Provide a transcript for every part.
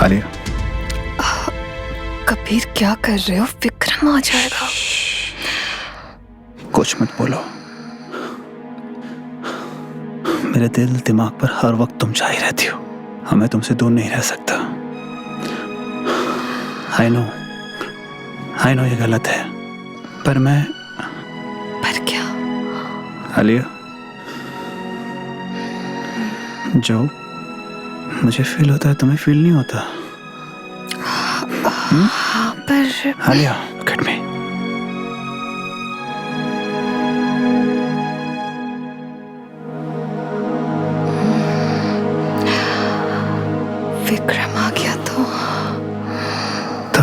आलिया, कबीर क्या कर रहे हो? विक्रम आ जाएगा। कुछ मत बोलो। मेरे दिल दिमाग पर हर वक्त तुम छाई रहती हो। हमें तुमसे दूर नहीं रह सकता। आई नो ये गलत है, पर क्या? आलिया, जो मुझे फील होता है तुम्हें फील नहीं होता। हाँ, पर Alia, look at me. Vikram आ गया तो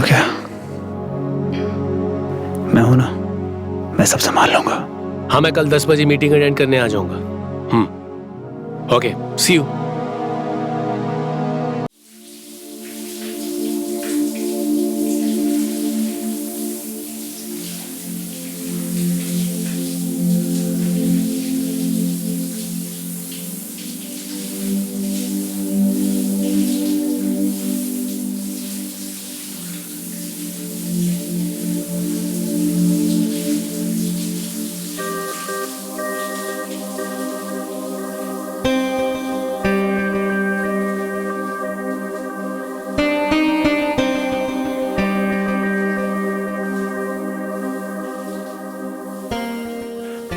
क्या? मैं हूं ना, मैं सब संभाल लूंगा। हाँ, मैं कल 10 बजे मीटिंग अटेंड करने आ जाऊंगा। Okay, see you.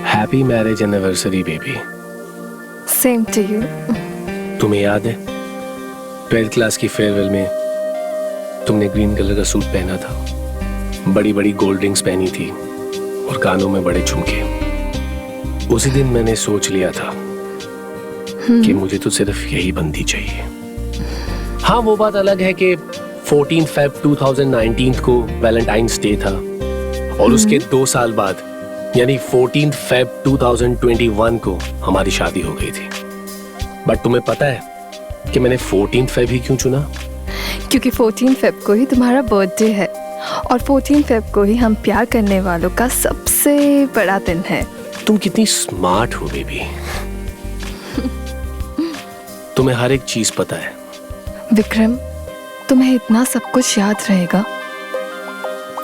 Happy marriage anniversary baby. Same to you. तुम्हें याद है 12th क्लास की फेयरवेल में तुमने ग्रीन कलर का सूट पहना था, बड़ी बड़ी गोल्ड रिंग्स पहनी थी और कानों में बड़े झुमके। उसी दिन मैंने सोच लिया था कि मुझे तो सिर्फ यही बंदी चाहिए। हाँ, वो बात अलग है कि 14 Feb 2019 को वैलेंटाइंस डे था और उसके 2 साल बाद यानी 14 Feb 2021 को हमारी शादी हो गई थी। बट तुम्हें पता है कि मैंने 14 Feb ही क्यों चुना? क्योंकि 14 Feb को ही तुम्हारा बर्थडे है और 14 Feb को ही हम प्यार करने वालों का सबसे बड़ा दिन है। तुम कितनी स्मार्ट हो बेबी। तुम्हें हर एक चीज पता है। विक्रम, तुम्हें इतना सब कुछ याद रहेगा?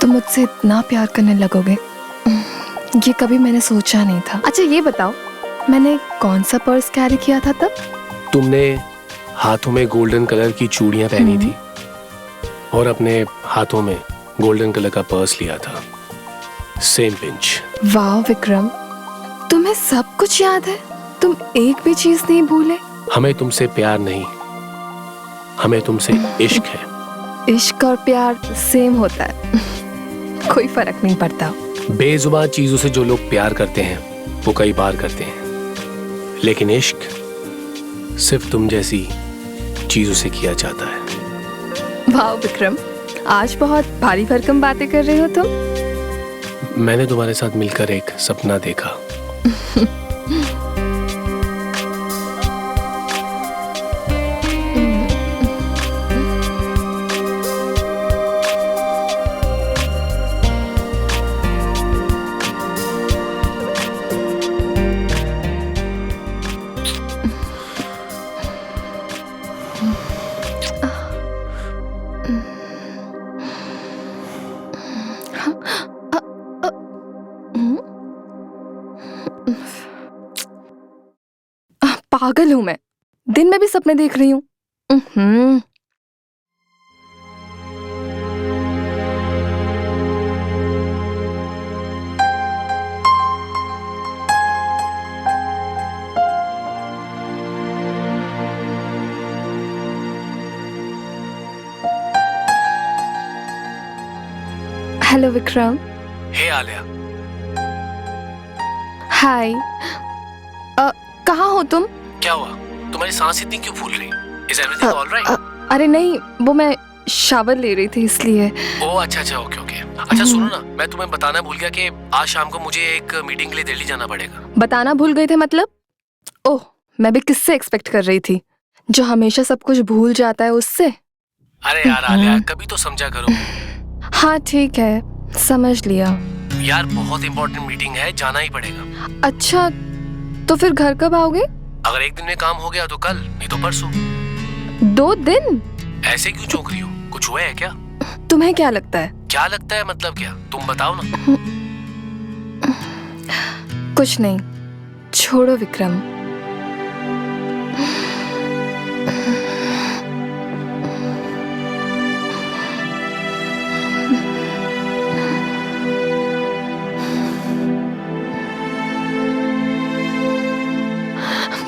तुम मुझसे इतना प्यार करने लगोगे, ये कभी मैंने सोचा नहीं था। अच्छा ये बताओ, मैंने कौन सा पर्स कैरी किया था तब? तुमने हाथों में गोल्डन कलर की चूड़ियां पहनी थी और अपने हाथों में गोल्डन कलर का पर्स लिया था, सेम पिंच। वाह विक्रम, तुम्हें सब कुछ याद है, तुम एक भी चीज नहीं भूले। हमें तुमसे प्यार नहीं, हमें तुमसे इश्क है। इश्क और प्यार सेम होता है, कोई फर्क नहीं पड़ता। बेजुबान चीजों से जो लोग प्यार करते हैं वो कई बार करते हैं, लेकिन इश्क सिर्फ तुम जैसी चीजों से किया जाता है। वाह विक्रम, आज बहुत भारी भरकम बातें कर रहे हो तुम। मैंने तुम्हारे साथ मिलकर एक सपना देखा। पागल हूं मैं, दिन में भी सपने देख रही हूँ। हेलो विक्रम। हे आलिया। हाय। कहाँ हो तुम? क्या हुआ? तुम्हारी सांस इतनी क्यों फूल रही? Is everything all right? अरे नहीं, वो मैं शावर ले रही थी इसलिए। ओह अच्छा, ओके। अच्छा सुनो ना, मैं तुम्हें बताना भूल गया कि आज शाम को मुझे एक मीटिंग के लिए दिल्ली जाना पड़ेगा। बताना भूल गए थे मतलब? ओह, मैं भी किससे एक्सपेक्ट कर रही थी, जो हमेशा सब कुछ भूल जाता है उससे। अरे यार आलिया, कभी तो समझा करो। हाँ ठीक है, समझ लिया। यार बहुत इंपॉर्टेंट मीटिंग है, जाना ही पड़ेगा। अच्छा तो फिर घर कब आओगे? अगर एक दिन में काम हो गया तो कल, नहीं तो परसों। 2 दिन? ऐसे क्यों चौंक रही हो? कुछ हुआ है क्या? तुम्हें क्या लगता है? क्या लगता है मतलब क्या? तुम बताओ ना। कुछ नहीं, छोड़ो विक्रम।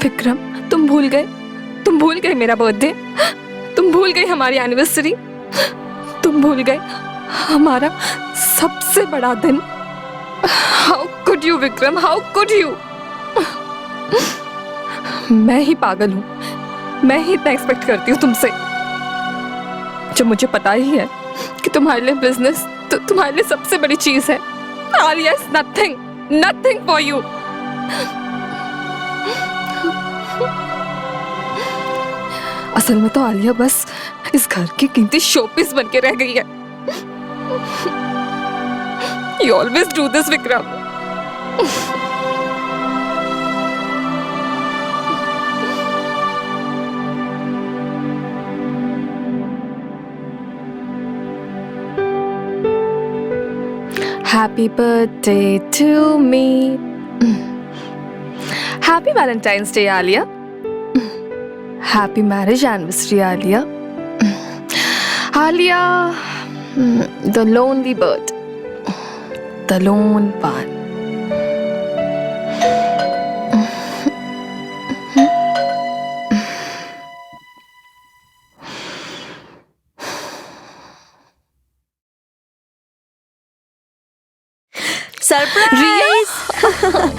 विक्रम, तुम भूल गए मेरा बर्थडे, तुम भूल गए हमारी एनिवर्सरी, तुम भूल गए हमारा सबसे बड़ा दिन। How could you Vikram, how could you? मैं ही पागल हूँ, मैं ही इतना एक्सपेक्ट करती हूँ तुमसे, जब मुझे पता ही है कि तुम्हारे लिए बिजनेस तो तुम्हारे लिए सबसे बड़ी चीज है। Alia is nothing for you. असल में तो आलिया बस इस घर की कीमती शोपीस बन के रह गई है। You always do this, Vikram. Happy birthday to me. Happy Valentine's Day, Alia. Happy marriage anniversary, Alia. Alia, the lonely bird. The lone one. Surprise!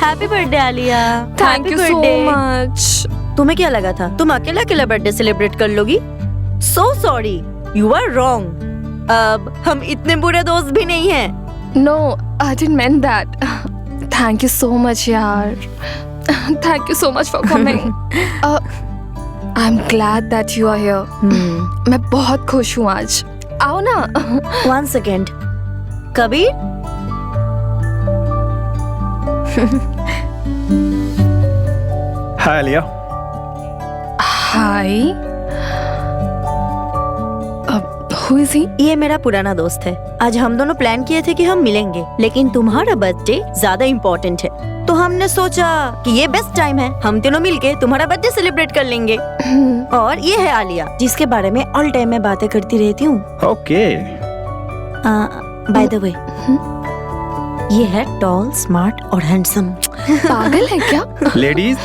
Happy birthday Alia. Thank you so much. तुम्हें क्या लगा था तुम अकेला अकेला birthday celebrate कर लोगी? So sorry, you are wrong. अब हम इतने बुरे दोस्त भी नहीं हैं। No, I didn't mean that. Thank you so much, yaar. Thank you so much for coming. I'm glad that you are here. मैं बहुत खुश हूँ आज। आओ ना। One second. Kabir? Hi Alia. Hi. Who is he? ये मेरा पुराना दोस्त है। आज हम दोनों प्लान किए थे कि हम मिलेंगे, लेकिन तुम्हारा बर्थडे ज्यादा इम्पोर्टेंट है, तो हमने सोचा कि ये बेस्ट टाइम है, हम तीनों मिलके तुम्हारा बर्थडे सेलिब्रेट कर लेंगे। और ये है आलिया, जिसके बारे में ऑल टाइम मैं बातें करती रहती हूँ। ओके। बाय द वे, ये है टॉल, स्मार्ट और हैंडसम। पागल है क्या? लेडीज,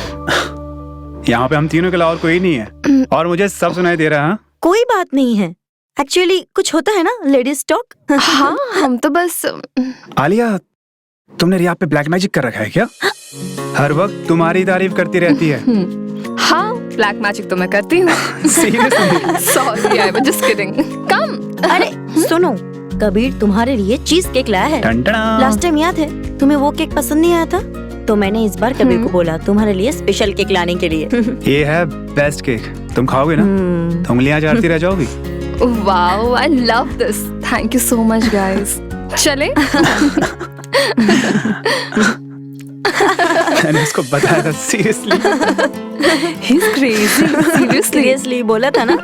यहाँ पे हम तीनों के अलावा और कोई नहीं है, और मुझे सब सुनाई दे रहा है। कोई बात नहीं है, एक्चुअली कुछ होता है ना लेडीज टॉक। हाँ, हम तो बस। आलिया, तुमने रिया पे ब्लैक मैजिक कर रखा है क्या? हर वक्त तुम्हारी तारीफ करती रहती है। हाँ, ब्लैक मैजिक तो मैं करती हूँ। Seriously? Sorry, I was just kidding. Come. अरे सुनो, कबीर तुम्हारे लिए चीज केक लाया है। टंटना। लास्ट टाइम याद है तुम्हें वो केक पसंद नहीं आया था, तो मैंने इस बार कबीर को बोला तुम्हारे लिए स्पेशल केक लाने के लिए। ये है बेस्ट केक, तुम खाओगे ना तो उंगलियां चाटती रह जाओगी। Wow, I love this. Thank you so much, guys. चले? मैंने उसको बताया था, seriously. He's crazy. Seriously. Seriously बोला था ना।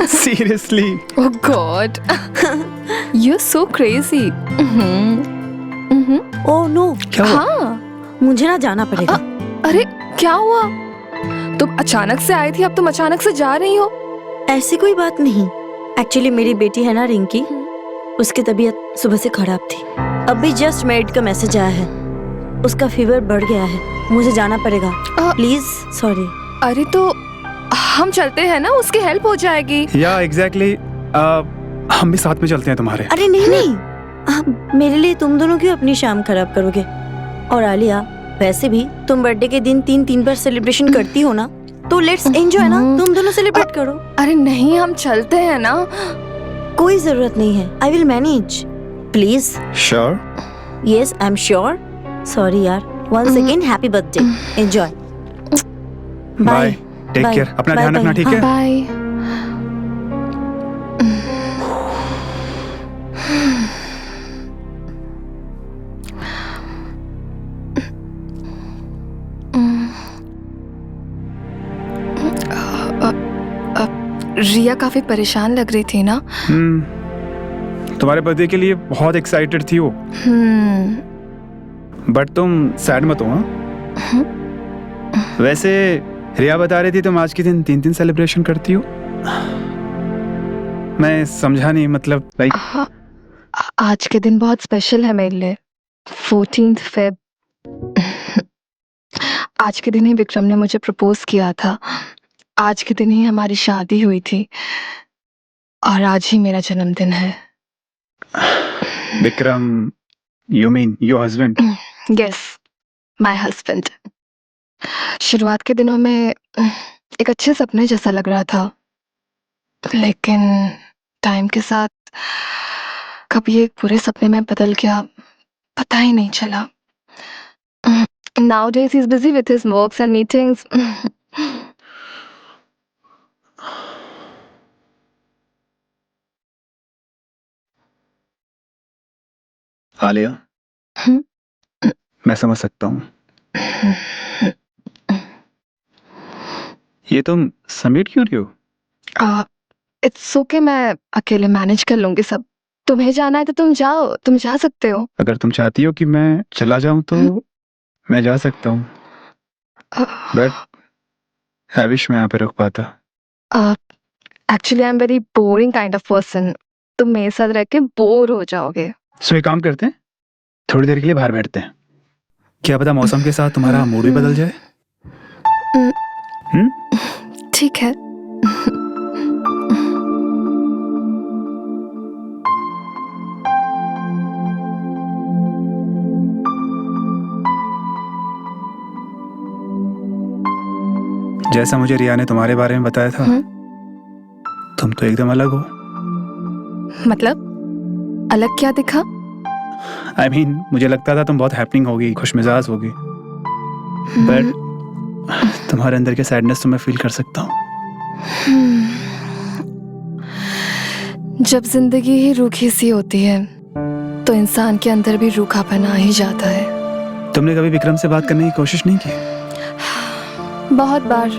Seriously. Oh God. You're so crazy. Oh no, क्या हुआ? हाँ. मुझे ना जाना पड़ेगा। अरे क्या हुआ? तुम अचानक से आई थी, अब तुम अचानक से जा रही हो? ऐसी कोई बात नहीं, एक्चुअली मेरी बेटी है ना रिंकी, उसकी तबीयत सुबह से खराब थी। अभी जस्ट मेड का मैसेज आया है, उसका फीवर बढ़ गया है, मुझे जाना पड़ेगा। Please sorry. अरे तो हम चलते हैं ना, उसकी हेल्प हो जाएगी। या एग्जैक्टली, हम भी साथ में चलते हैं तुम्हारे। अरे नहीं नहीं, मेरे लिए तुम दोनों क्यों अपनी शाम खराब करोगे? और आलिया, वैसे भी तुम बर्थडे के दिन 3 बार सेलिब्रेशन करती हो ना, तो लेट्स एंजॉय ना, तुम दोनों सेलिब्रेट करो। अरे नहीं, हम चलते हैं ना। कोई जरूरत नहीं है, I will manage. Please. Sure? Yes, I am sure. Sorry यार, one second. Happy birthday, enjoy. Bye, take care, अपना ध्यान रखना, ठीक है? बाय। रिया काफी परेशान लग रही थी ना। तुम्हारे बर्थडे के लिए बहुत एक्साइटेड थी वो। बट तुम सैड मत हो। हाँ? वैसे रिया बता रही थी तुम आज के दिन 3 सेलिब्रेशन करती हो। मैं समझा नहीं, मतलब लाइक आज के दिन बहुत स्पेशल है मेरे लिए। 14th Feb। आज के दिन ही विक्रम ने मुझे प्रपोज किया था। आज के दिन ही हमारी शादी हुई थी और आज ही मेरा जन्मदिन है। Vikram, you mean your husband? Yes, my husband. शुरुआत के दिनों में एक अच्छे सपने जैसा लग रहा था, लेकिन टाइम के साथ कब ये एक बुरे सपने में बदल गया पता ही नहीं चला। Nowadays he's busy with his works and meetings. Alia, मैं समझ सकता हूँ। ये तुम समीट क्यों रही हो? इट्स ओके, मैं अकेले मैनेज कर लूंगी सब। तुम्हें जाना है तो तुम जाओ, तुम जा सकते हो। अगर तुम चाहती हो कि मैं चला जाऊं तो मैं जा सकता हूँ, बट आई विश मैं यहाँ पे रुक पाता। Actually I am very boring kind of person. तुम मेरे साथ रह के बोर हो जाओगे। सो एक काम करते हैं, थोड़ी देर के लिए बाहर बैठते हैं। क्या पता मौसम के साथ तुम्हारा मूड भी बदल जाए। ठीक है। जैसा मुझे रिया ने तुम्हारे बारे में बताया था, तुम तो एकदम अलग हो। मतलब अलग क्या दिखा? I mean, मुझे लगता था तुम बहुत हैपनिंग होगी, खुशमिजाज होगी, बट तुम्हारे अंदर के सैडनेस तो मैं फील कर सकता हूँ। जब जिंदगी ही रूखी सी होती है तो इंसान के अंदर भी रूखापन आ ही जाता है। तुमने कभी विक्रम से बात करने की कोशिश नहीं की? बहुत बार,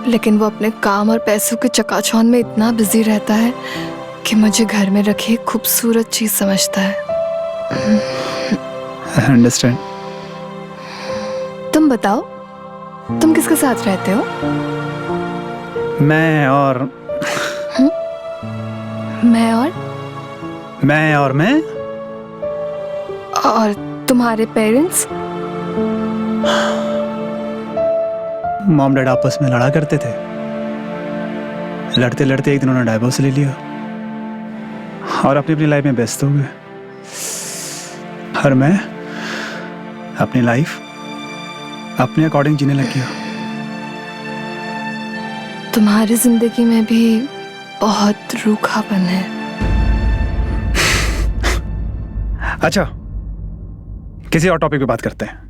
लेकिन वो अपने काम और पैसों के चकाचौंध में इतना बिजी रहता है कि मुझे घर में रखी एक खूबसूरत चीज समझता है। I understand. तुम बताओ, तुम किसके साथ रहते हो? मैं और मैं और तुम्हारे पेरेंट्स? मॉम डैड आपस में लड़ा करते थे। लड़ते लड़ते एक दिन उन्होंने डाइवोर्स ले लिया और अपनी अपनी लाइफ में व्यस्त हो गए। और मैं अपनी लाइफ अपने अकॉर्डिंग जीने लग गया। तुम्हारी जिंदगी में भी बहुत रूखापन है। अच्छा, किसी और टॉपिक पे बात करते हैं।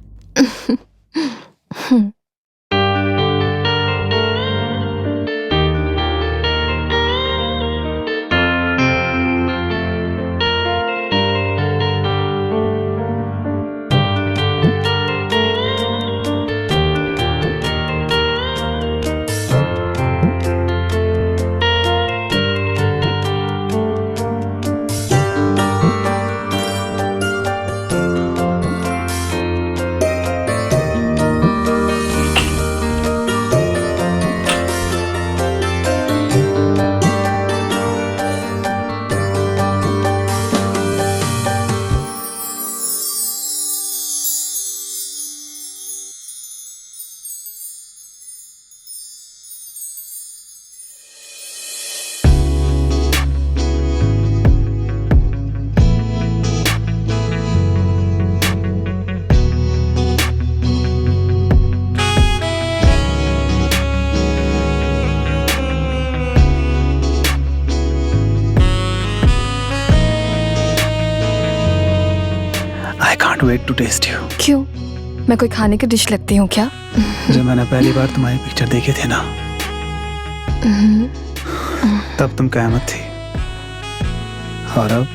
I can't wait to taste you. क्यों? मैं कोई खाने की डिश लगती हूँ क्या? जब मैंने पहली बार तुम्हारी पिक्चर देखे थे ना, तब तुम क़यामत थी और अब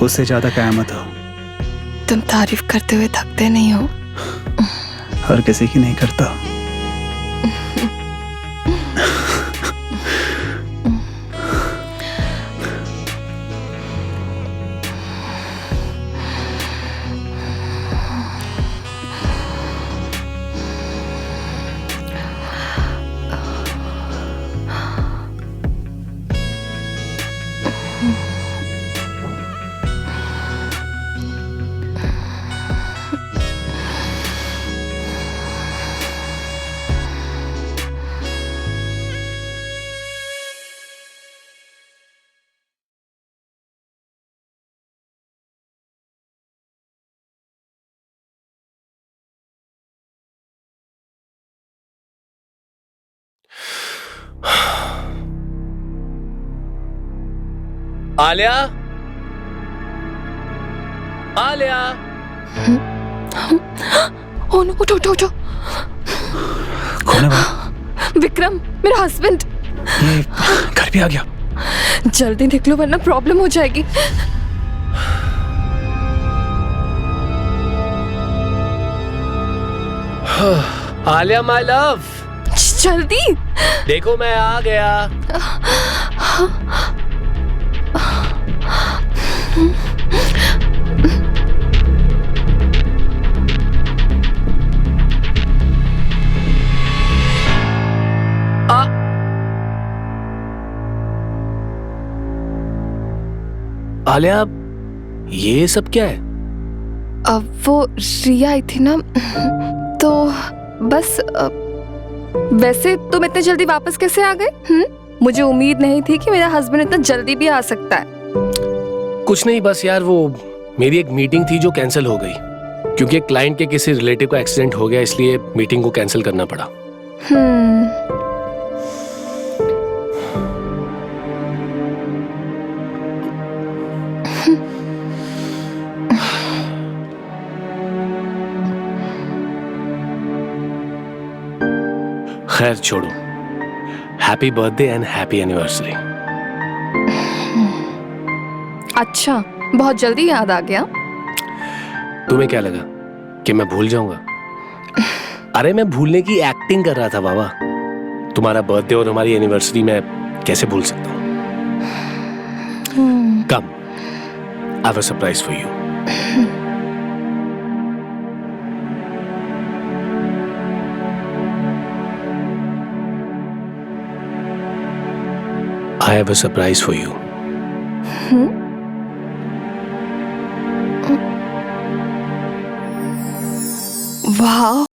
उससे ज्यादा क़यामत हो। तुम तारीफ करते हुए थकते नहीं हो। हर किसी की नहीं करता। आलिया, आलिया, ओ नो, उठो उठो उठो। कौन है वहाँ? विक्रम, मेरा हस्बैंड। ये घर पे आ गया। जल्दी निकलो वरना प्रॉब्लम हो जाएगी। आलिया माय लव, जल्दी। देखो मैं आ गया। आलिया, ये सब क्या है? अब वो रिया आई थी ना, तो बस वैसे तुम इतने जल्दी वापस कैसे आ गए? मुझे उम्मीद नहीं थी कि मेरा हस्बैंड इतना जल्दी भी आ सकता है। कुछ नहीं, बस यार वो मेरी एक मीटिंग थी जो कैंसिल हो गई क्योंकि एक क्लाइंट के किसी रिलेटिव का एक्सीडेंट हो गया, इसलिए मीटिंग को कैंसिल करना पड़ा। खैर छोड़ो, happy birthday and happy anniversary. अच्छा, बहुत जल्दी याद आ गया। तुम्हें क्या लगा कि मैं भूल जाऊंगा? अरे मैं भूलने की एक्टिंग कर रहा था बाबा। तुम्हारा बर्थडे और हमारी एनिवर्सरी में कैसे भूल सकता हूँ? Come, I have a surprise for you. I have a surprise for you. वाह,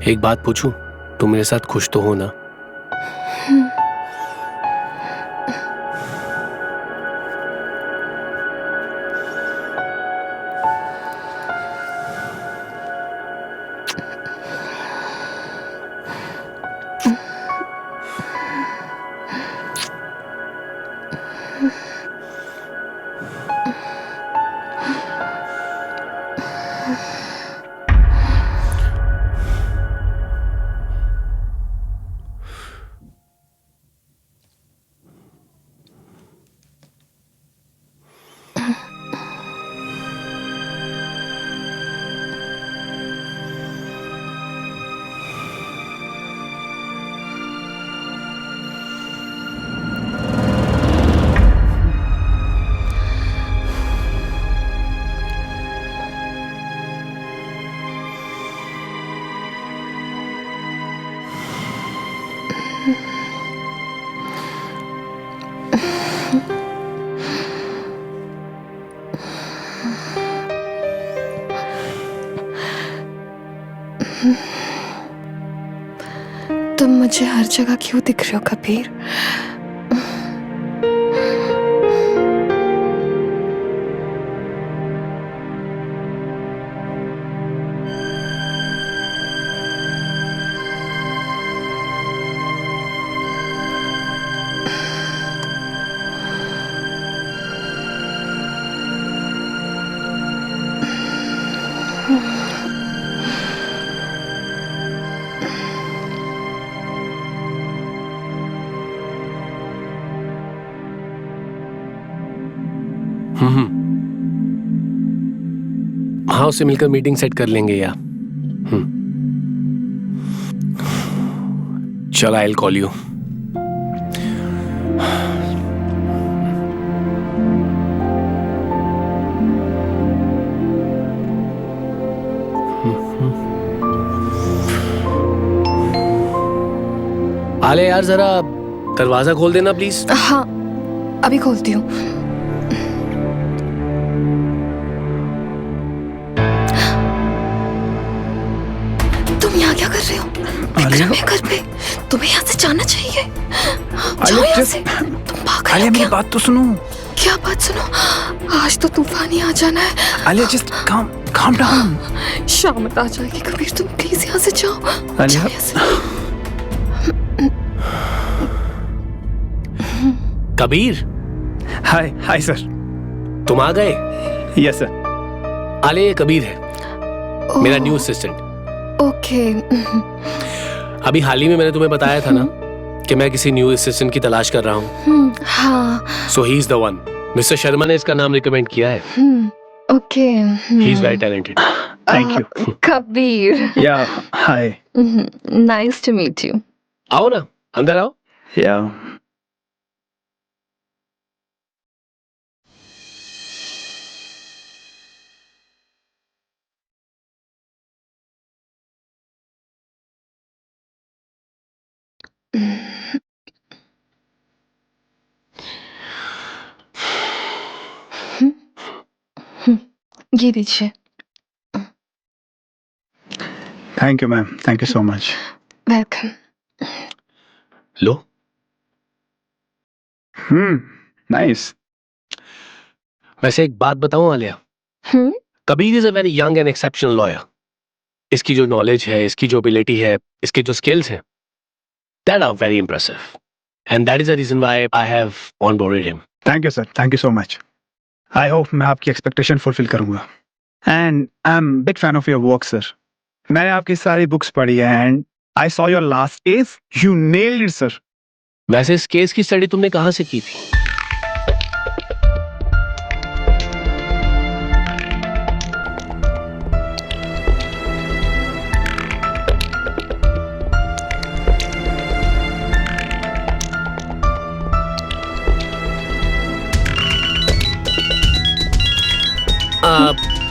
एक बात पूछूं, तुम मेरे साथ खुश तो हो ना? मुझे हर जगह क्यों दिख रहे हो कबीर? हाँ, उससे मिलकर मीटिंग सेट कर लेंगे या चल, आई विल कॉल यू। आले यार, जरा दरवाजा खोल देना प्लीज। हाँ, अभी खोलती हूँ। तुम यहाँ क्या कर रहे हो? विक्रम है घर पे, तुम्हें यहाँ से जाना चाहिए। जाओ यहाँ से। तुम पागल हो मेरी क्या? बात तो सुनो। क्या बात सुनो? आज तो तूफान ही आ जाना है। Alia, just calm down। शाम आ जाएगी कबीर, तुम प्लीज यहाँ से जाओ। आलिया। जाओ यहाँ से। Kabir, hi sir. तुम आ गए? Yes sir. आले, ये कबीर है, मेरा न्यू असिस्टेंट। ओके। अभी हाल ही में मैंने तुम्हें बताया था ना कि मैं किसी न्यू असिस्टेंट की तलाश कर रहा हूँ। हाँ। So he is the one. Mister Sharma ने इसका नाम रिकमेंड किया है। Okay. He is very talented. Thank you. Kabir. Yeah hi. Nice to meet you. आओ ना, अंदर आओ। या ये दीजिए। Thank you ma'am, thank you so much. Welcome. लो। नाइस। वैसे एक बात बताऊं Alia, Kabir is a very young and exceptional lawyer. इसकी जो नॉलेज है, इसकी जो एबिलिटी है, इसके जो स्किल्स हैं, that are very impressive, and that is the reason why I have onboarded him. Thank you sir, thank you so much. I hope मैं आपकी एक्सपेक्टेशन फुलफिल करूंगा। And I am big fan of your work sir. मैंने आपकी सारी books पढ़ी है and I saw your last case, you nailed it sir. वैसे इस केस की स्टडी तुमने कहाँ से की थी?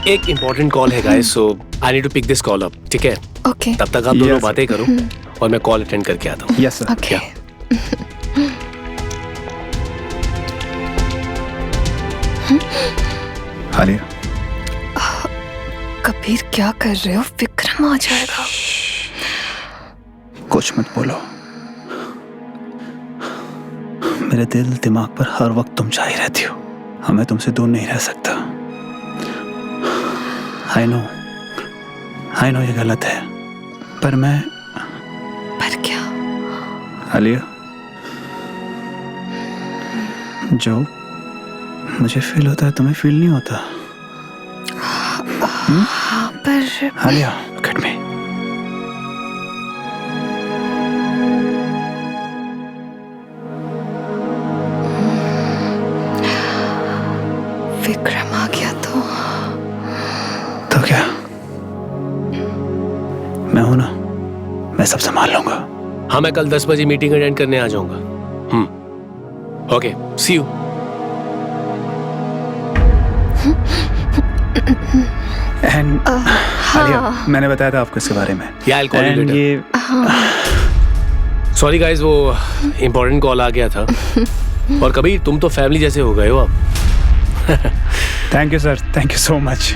एक इम्पोर्टेंट कॉल है guys, so I need to pick this call up. ठीक है, ओके। तब तक आप दोनों Yes, बातें करो और मैं कॉल अटेंड करके आता हूँ। Yes sir. Okay. Alia, Kabir क्या कर रहे हो? विक्रम आ जाएगा। कुछ मत बोलो। मेरे दिल दिमाग पर हर वक्त तुम छाई रहती हो। हमें तुमसे दूर नहीं रह सकता। आई नो ये गलत है, पर मैं। पर क्या? आलिया, जो मुझे फील होता है तुम्हें फील नहीं होता। हाँ, पर Alia, look at me। Vikram आ गया तो क्या? मैं हूं ना, मैं सब संभाल लूंगा। हाँ, मैं कल 10 बजे मीटिंग अटेंड करने आ जाऊंगा। Okay, see you. And Alia, मैंने बताया था आपको इसके बारे में। या I will call you And later. ये सॉरी गाइस, वो इम्पोर्टेंट कॉल आ गया था। और कबीर, तुम तो फैमिली जैसे हो गए हो अब। Thank you sir, thank you so much.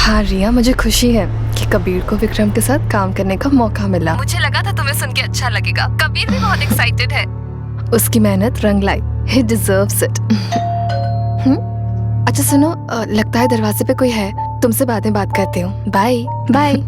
हाँ रिया, मुझे खुशी है कि कबीर को विक्रम के साथ काम करने का मौका मिला। मुझे लगा था तुम्हें सुन के अच्छा लगेगा। कबीर भी बहुत एक्साइटेड है। उसकी मेहनत रंग लाई। He deserves it. अच्छा सुनो, लगता है दरवाजे पे कोई है। तुमसे बाद में बात करती हूँ। Bye bye.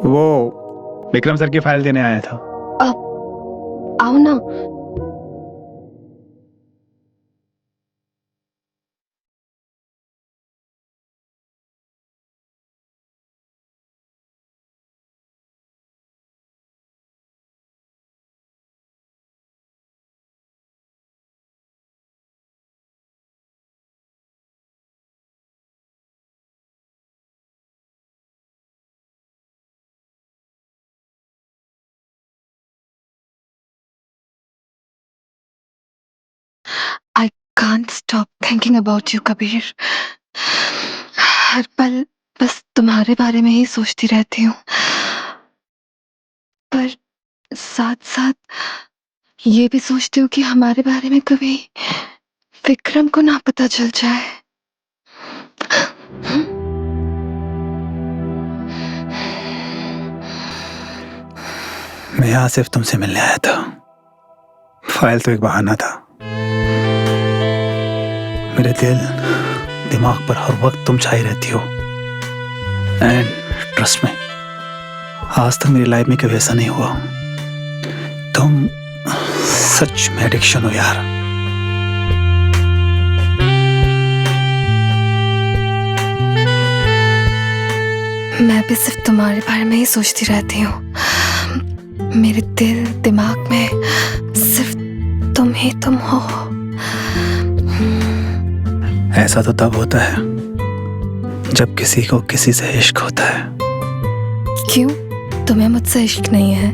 वो विक्रम सर की फाइल देने आया था। आओ ना। I can't stop thinking about you, Kabir. हर पल बस तुम्हारे बारे में ही सोचती रहती हूँ, पर साथ साथ ये भी सोचती हूँ कि हमारे बारे में कभी विक्रम को ना पता चल जाए। मैं यहाँ सिर्फ तुमसे मिलने आया था। फाइल तो एक बहाना था। मेरे दिमाग पर हर वक्त तुम छाई रहती हो। एंड ट्रस्ट में, आज तक मेरी लाइफ में कभी ऐसा नहीं हुआ। तुम सच में एडिक्शन हो यार। मैं भी सिर्फ तुम्हारे बारे में ही सोचती रहती हूँ। मेरे दिमाग में सिर्फ तुम ही तुम हो। ऐसा तो तब होता है जब किसी को किसी से इश्क होता है। क्यों, तुम्हें मुझसे इश्क नहीं है?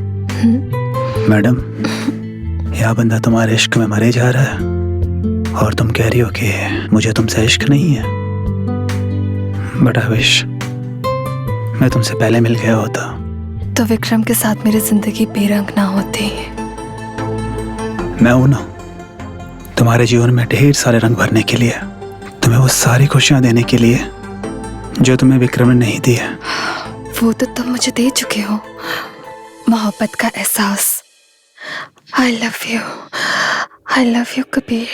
मैडम, यह बंदा तुम्हारे इश्क में मरे जा रहा है और तुम कह रही हो कि मुझे तुमसे इश्क नहीं है। बट आई विश मैं तुमसे पहले मिल गया होता तो विक्रम के साथ मेरी जिंदगी बेरंग ना होती। मैं हूं ना तुम्हारे जीवन में ढेर सारे रंग भरने के लिए, तुम्हें वो सारी खुशियां देने के लिए जो तुम्हें विक्रम ने नहीं दी है। वो तो तुम मुझे दे चुके हो, मोहब्बत का एहसास। I love you Kabir.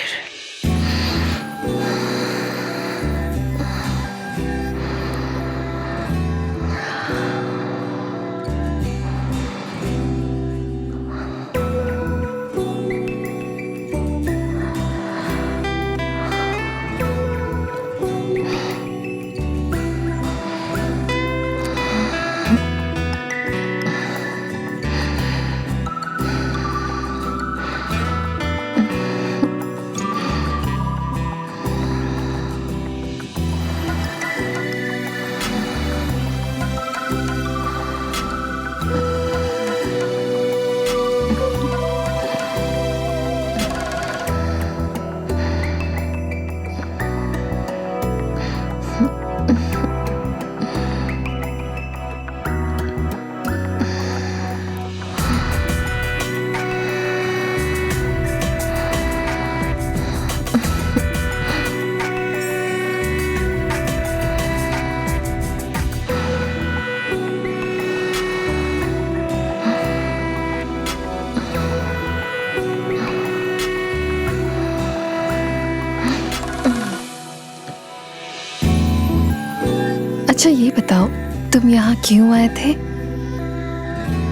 अच्छा ये बताओ, तुम यहाँ क्यों आए थे?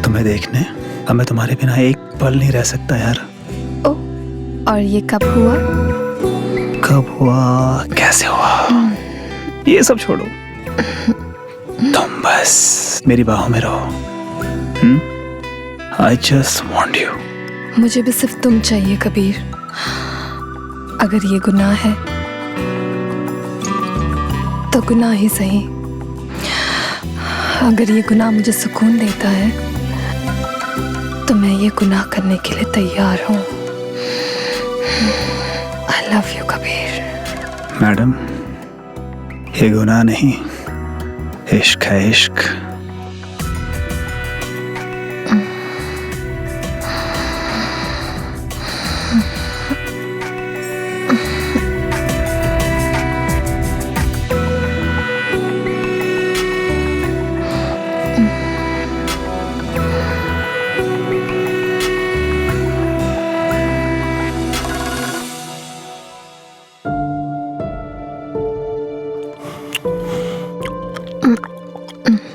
तुम्हें देखने। अब मैं तुम्हारे बिना एक पल नहीं रह सकता यार। ओ, और ये कब हुआ? कब हुआ, कैसे हुआ, ये सब छोड़ो। तुम बस मेरी बाहों में रहो। I just want you। मुझे भी सिर्फ तुम चाहिए कबीर। अगर ये गुनाह है तो गुनाह ही सही। अगर ये गुनाह मुझे सुकून देता है तो मैं ये गुनाह करने के लिए तैयार हूँ। I love you Kabir. Madam, ये गुनाह नहीं, इश्क है इश्क।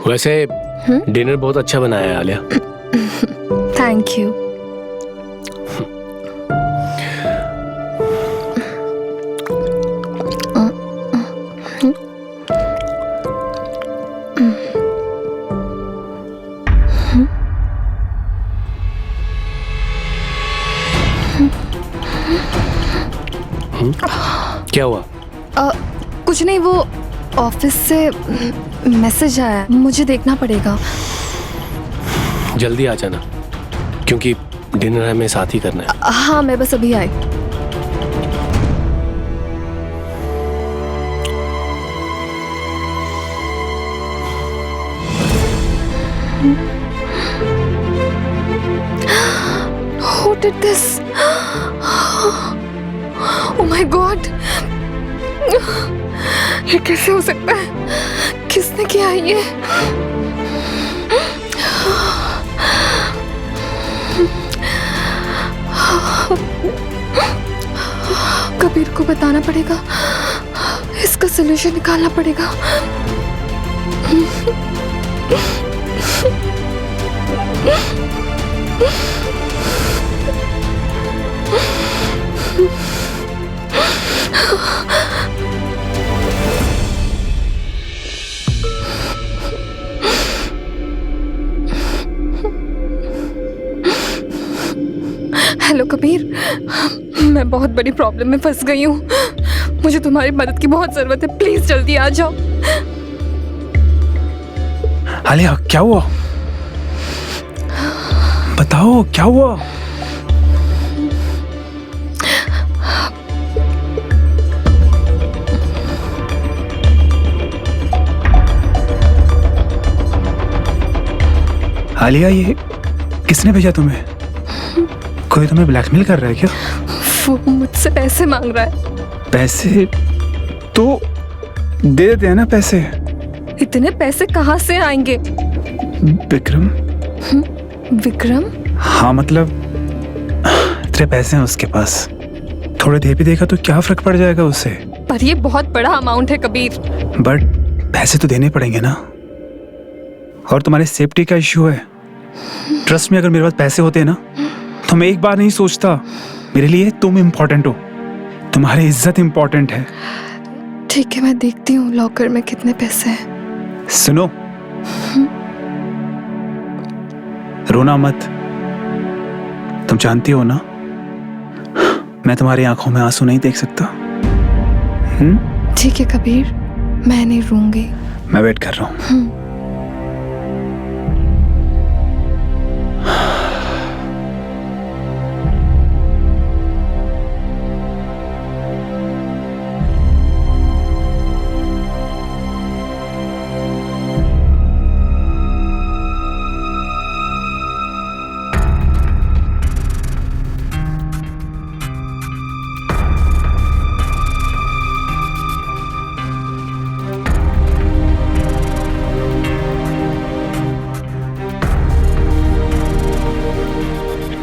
वैसे डिनर बहुत अच्छा बनाया है आलिया। Thank you. क्या हुआ? कुछ नहीं, वो ऑफिस से मैसेज आया, मुझे देखना पड़ेगा। जल्दी आ जाना, क्योंकि डिनर हमें साथ ही करना है। हाँ, मैं बस अभी आई। Who did this? Oh my God! ये कैसे हो सकता है? किसने किया ये? कबीर को बताना पड़ेगा, इसका सलूशन निकालना पड़ेगा। हेलो कबीर, मैं बहुत बड़ी प्रॉब्लम में फंस गई हूँ। मुझे तुम्हारी मदद की बहुत जरूरत है, प्लीज जल्दी आ जाओ। आलिया, क्या हुआ? बताओ क्या हुआ? आलिया, ये किसने भेजा तुम्हें? कोई तुम्हें ब्लैकमेल कर रहा है क्या? वो मुझसे पैसे मांग रहा है। पैसे? तो दे देते हैं ना पैसे। इतने पैसे कहाँ से आएंगे? विक्रम? विक्रम? हाँ, मतलब इतने पैसे हैं उसके पास, थोड़े दे भी देगा तो क्या फर्क पड़ जाएगा उससे। पर ये बहुत बड़ा अमाउंट है कबीर। बट पैसे तो देने पड़ेंगे ना, और तुम्हारे सेफ्टी का इश्यू है। ट्रस्ट में, अगर मेरे पास पैसे होते ना तो मैं एक बार नहीं सोचता। मेरे लिए तुम इम्पोर्टेंट हो, तुम्हारी इज्जत इम्पोर्टेंट है। ठीक है, मैं देखती हूँ लॉकर में कितने पैसे हैं। सुनो, रोना मत। तुम जानती हो ना, मैं तुम्हारी आंखों में आंसू नहीं देख सकता। ठीक है कबीर, मैं नहीं रोऊंगी। मैं वेट कर रहा हूँ।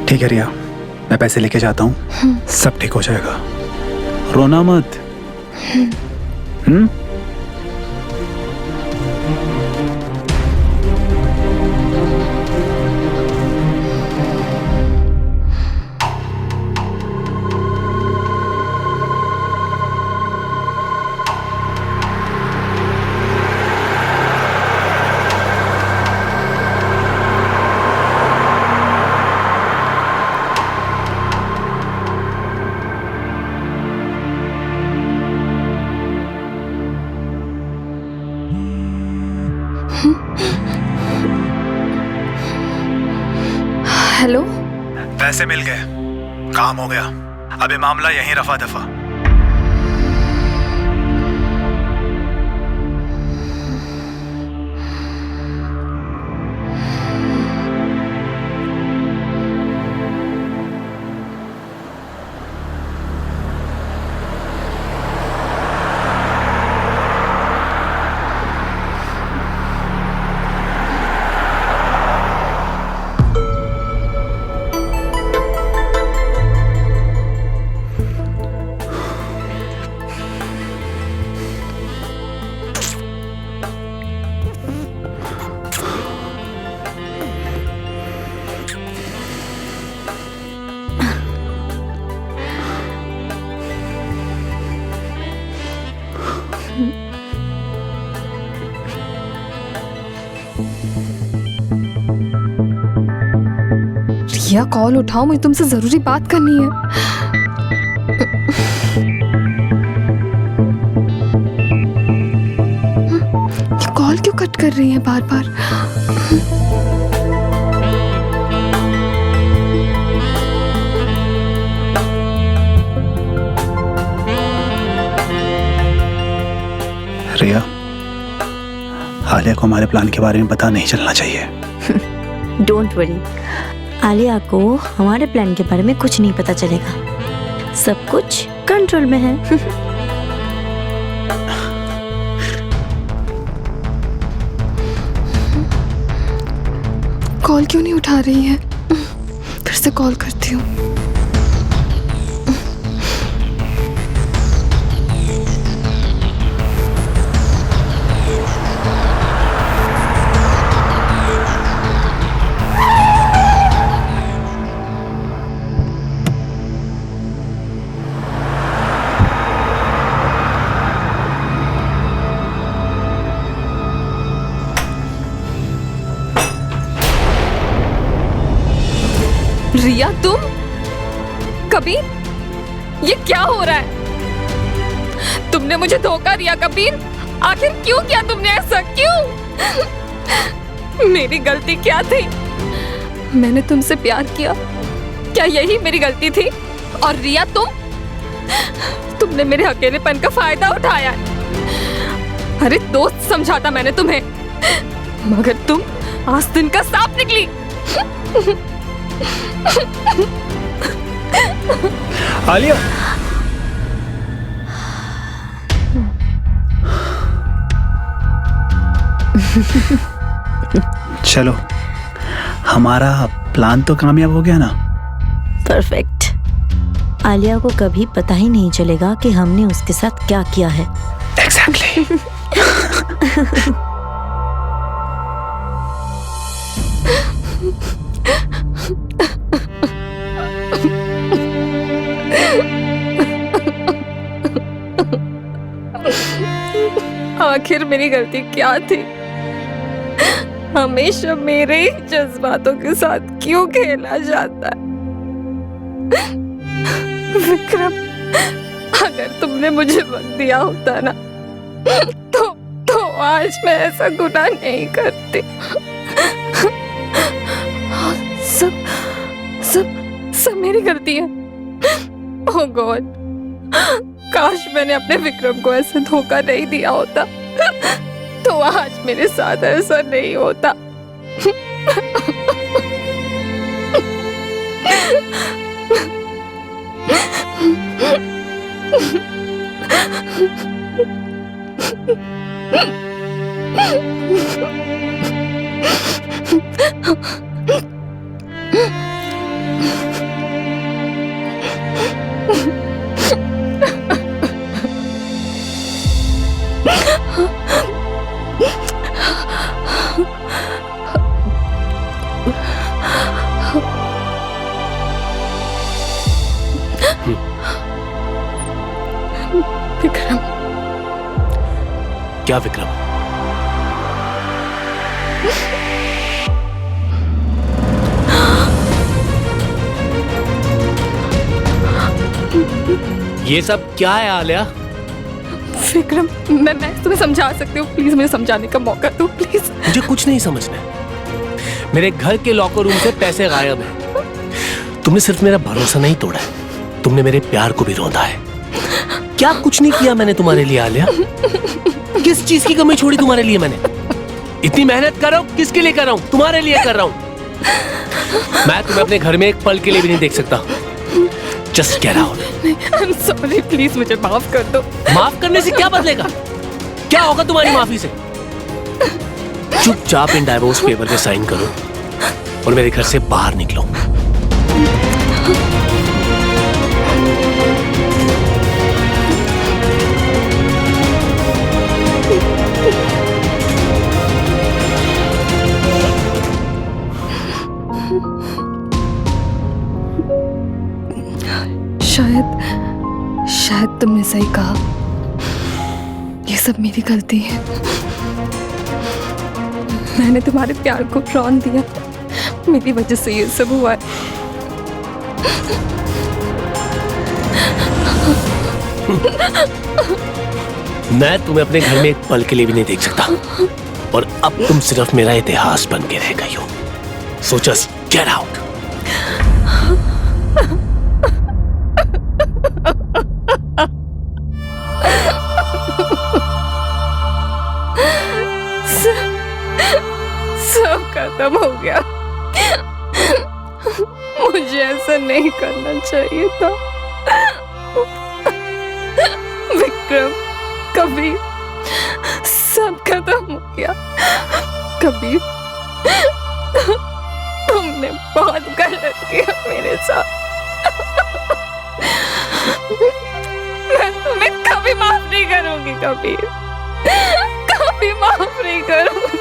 ठीक है रिया, मैं पैसे लेके जाता हूँ, सब ठीक हो जाएगा। रोना मत। पैसे मिल गए, काम हो गया। अब ये मामला यहीं रफा दफा। रिया कॉल उठाओ, मुझे तुमसे जरूरी बात करनी है। ये कॉल क्यों कट कर रही है बार बार? रिया, आलिया को हमारे प्लान के बारे में पता नहीं चलना चाहिए। डोंट वरी, आलिया को हमारे प्लान के बारे में कुछ नहीं पता चलेगा। सब कुछ कंट्रोल में है। कॉल क्यों नहीं उठा रही है? फिर से कॉल करती हूँ। रिया, तुम कबीर, ये क्या हो रहा है? तुमने मुझे धोखा दिया कबीर। आखिर क्यों किया तुमने ऐसा? क्यों? मेरी गलती क्या थी? मैंने तुमसे प्यार किया, क्या यही मेरी गलती थी? और रिया, तुमने मेरे अकेलेपन का फायदा उठाया। अरे दोस्त समझा था मैंने तुम्हें, मगर तुम आस्तीन का सांप निकली। आलिया, चलो, हमारा प्लान तो कामयाब हो गया ना। परफेक्ट। आलिया को कभी पता ही नहीं चलेगा कि हमने उसके साथ क्या किया है। एग्जैक्टली। आखिर मेरी गलती क्या थी? हमेशा मेरे ही जज्बातों के साथ क्यों खेला जाता है? विक्रम, अगर तुमने मुझे वक्त दिया होता ना, तो आज मैं ऐसा गुनाह नहीं करती। सब मेरी गलती है। ओह गॉड, काश मैंने अपने विक्रम को ऐसे धोखा नहीं दिया होता, तो आज मेरे साथ ऐसा नहीं होता। विक्रम। क्या विक्रम? ये सब क्या है आलिया? विक्रम, मैं तुम्हें समझा सकती हूँ, प्लीज मुझे समझाने का मौका दो प्लीज। मुझे कुछ नहीं समझना है। मेरे घर के लॉकर रूम से पैसे गायब हैं। तुमने सिर्फ मेरा भरोसा नहीं तोड़ा है, तुमने मेरे प्यार को भी रौंदा है। क्या कुछ नहीं किया मैंने तुम्हारे लिए आलिया? किस चीज की कमी छोड़ी तुम्हारे लिए मैंने? इतनी मेहनत कर रहा हूँ, किसके लिए कर रहा हूँ? तुम्हारे लिए कर रहा हूँ। मैं तुम्हें अपने घर में एक पल के लिए भी नहीं देख सकता। Just get out. I am sorry, please मुझे माफ कर दो। माफ करने से क्या बदलेगा? क्या होगा तुम्हारी माफी से? चुपचाप इन डाइवोर्स पेपर पे साइन करो और मेरे घर से बाहर निकलो। शायद तुमने सही कहा, ये सब मेरी गलती है। मैंने तुम्हारे प्यार को रौंद दिया, मेरी वजह से ये सब हुआ है। मैं तुम्हें अपने घर में एक पल के लिए भी नहीं देख सकता और अब तुम सिर्फ मेरा इतिहास बन के रह गई हो। So just get out. सब खत्म हो गया। मुझे ऐसा नहीं करना चाहिए था। विक्रम, कबीर, सब खत्म हो गया। कबीर, तुमने बहुत गलत किया मेरे साथ। मैं तुम्हें कभी माफ नहीं करूंगी कबीर, कभी माफ नहीं करूंगी।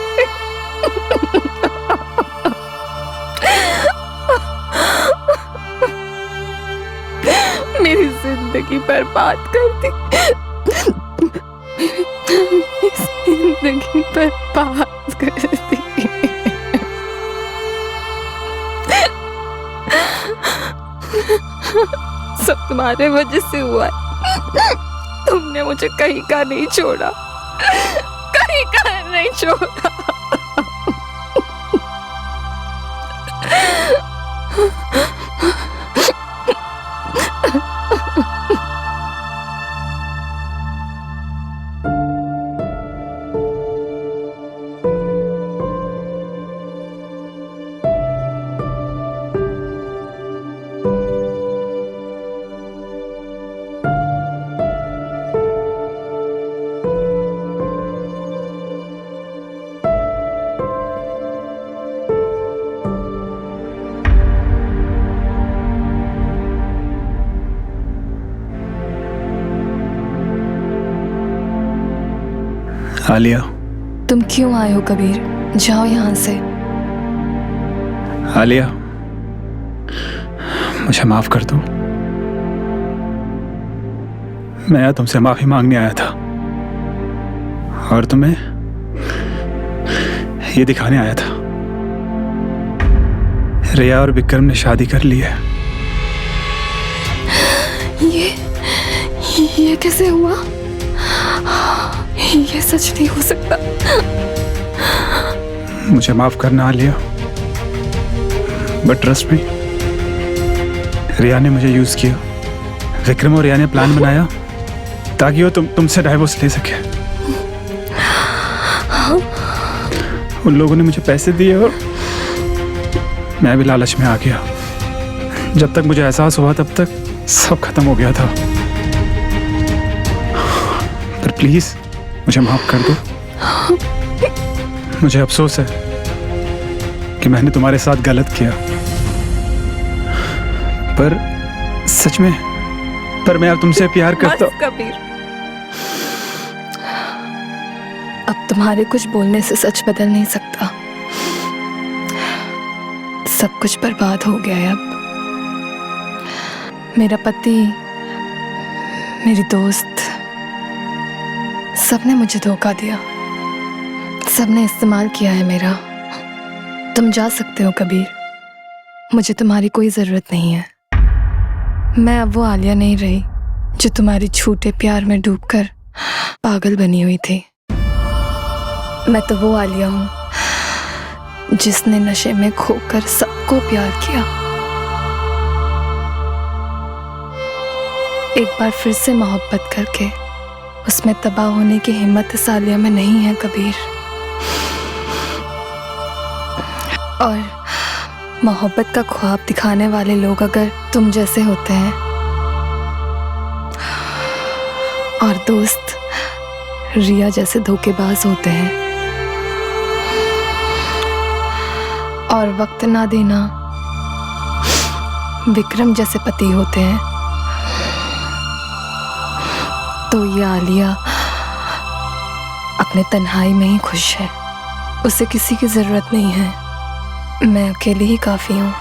मेरी जिंदगी बर्बाद कर दी, जिंदगी बर्बाद कर दी। सब तुम्हारे वजह से हुआ है। तुमने मुझे कहीं का नहीं छोड़ा, कहीं का नहीं छोड़ा। आलिया, तुम क्यों आए हो कबीर? जाओ यहाँ से। आलिया, मुझे माफ कर दो। मैं यहाँ तुमसे माफी मांगने आया था और तुम्हें ये दिखाने आया था। रिया और विक्रम ने शादी कर ली है। ये कैसे हुआ? ये सच नहीं हो सकता। मुझे माफ करना आलिया, बट ट्रस्ट मी, रिया ने मुझे यूज किया। विक्रम और रिया ने प्लान बनाया ताकि वो तुमसे डाइवोर्स ले सके। उन लोगों ने मुझे पैसे दिए और मैं भी लालच में आ गया। जब तक मुझे एहसास हुआ तब तक सब खत्म हो गया था। पर प्लीज मुझे माफ कर दो। मुझे अफसोस है कि मैंने तुम्हारे साथ गलत किया, पर सच में, पर मैं अब तुमसे प्यार करता हूँ। कबीर, अब तुम्हारे कुछ बोलने से सच बदल नहीं सकता। सब कुछ बर्बाद हो गया है अब। मेरा पति, मेरी दोस्त, सबने मुझे धोखा दिया, सबने इस्तेमाल किया है मेरा। तुम जा सकते हो कबीर, मुझे तुम्हारी कोई जरूरत नहीं है। मैं अब वो आलिया नहीं रही जो तुम्हारी झूठे प्यार में डूबकर पागल बनी हुई थी। मैं तो वो आलिया हूं जिसने नशे में खोकर सबको प्यार किया। एक बार फिर से मोहब्बत करके उसमें तबाह होने की हिम्मत इस आलिया में नहीं है कबीर। और मोहब्बत का ख्वाब दिखाने वाले लोग अगर तुम जैसे होते हैं और दोस्त रिया जैसे धोखेबाज होते हैं और वक्त ना देना विक्रम जैसे पति होते हैं, तो ये आलिया अपने तन्हाई में ही खुश है। उसे किसी की जरूरत नहीं है, मैं अकेली ही काफी हूँ।